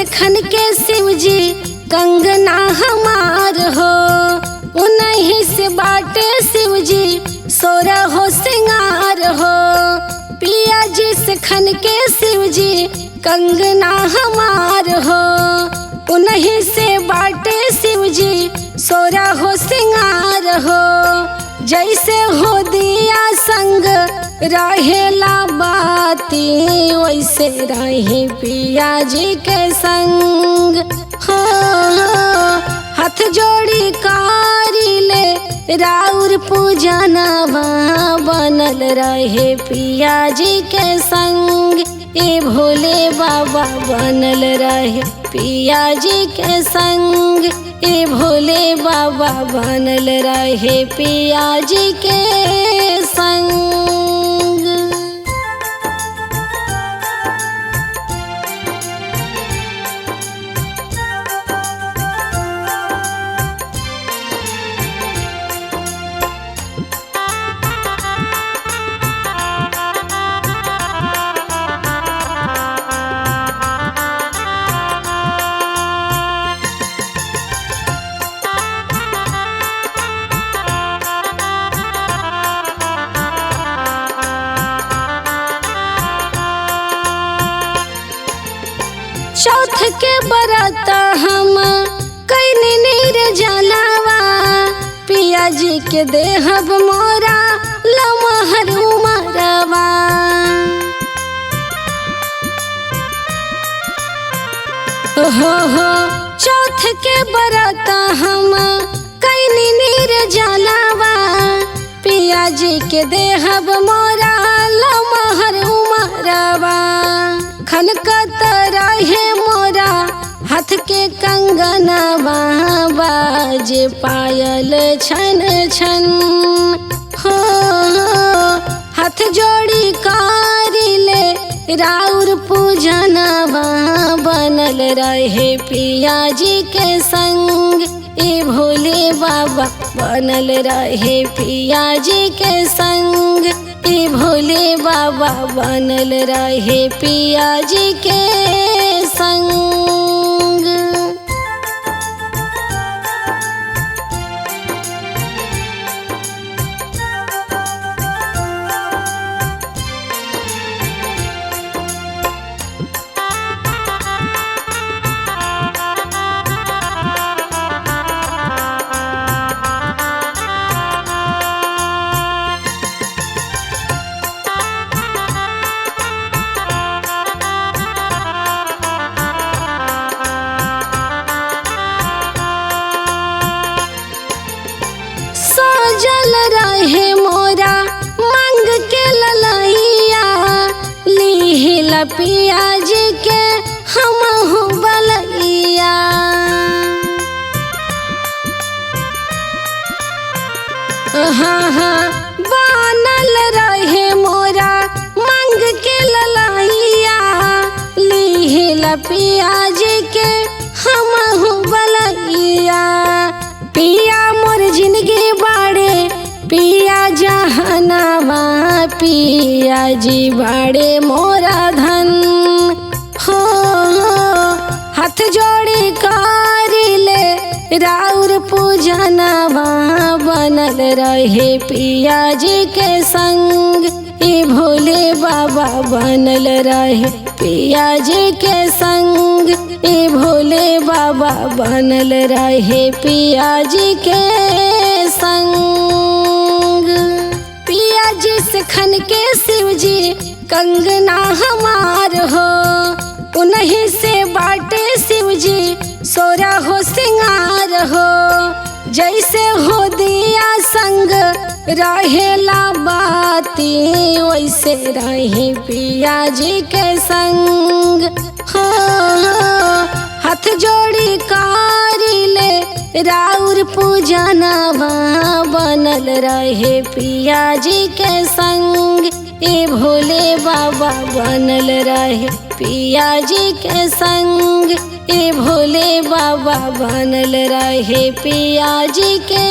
खन के शिव जी कंगना हमार हो, उन्हीं से बाटे शिव जी सोरा हो सिंगार हो। पिया जी से खन के शिव जी कंगना हमार हो, उन्हीं से बाटे शिव जी सोरा हो सिंगार हो। जैसे हो दिया संग रहेला बाती, वैसे रहे पिया जी के संग हो। हाथ जोड़ी कारी ले राउर पूजनवा, बनल रहे पिया जी के संग। ए भोले बाबा बनल रहे पिया जी के संग, ए भोले बाबा बनल रहे पिया जी के संग। चौथ के बरत हम कैनी नीर जलावा, पिया जी के देहब मोरा लमहर उमरवा। हो चौथ के बरत हम कैनी नीर जलावा, पिया जी के देहब मोरा लमहर उमरवा। खनकत रहे मोरा हाथ के कंगनवा, बाजे पायल छन छन हो। हाथ जोड़ी कारी ले राउर पूजनवा, बनल रहे पिया जी के संग। ए भोले बाबा बनल रहे पिया जी के संग, ए भोले बाबा बनल रहे पिया जी के संग। जल रहे मोरा मांग के ललैया, लीहिला पिया जी के हमहु बलैया। हाँ बनल रहे मोरा मांग के ललैया, लीहिला पिया जी के हमहु बलैया। पिया मोर जिंदगी बाड़े पिया जहनवा, पिया जी बाड़े मोरा धन हो। हाथ जोड़ी कारी ले राउर पूजनवा, बनल रहे पिया जी के संग। ए भोले बाबा बनल रहे पिया जी के संग, ए भोले बाबा बनल रहे पिया जी के संग। पिया जी से खन के शिव जी कंगना हमार हो, उन्हीं से बाटे शिव जी सोरा हो सिंगार हो। जैसे हो दिया संग रहेला बाती, वैसे रहे पिया जी के संग हो। हाथ जोड़ी कारी ले राउर पूजनवा, बनल रहे पिया जी के संग। ए भोले बाबा बनल रहे पिया जी के संग, ए भोले बाबा बनल रहे पिया जी के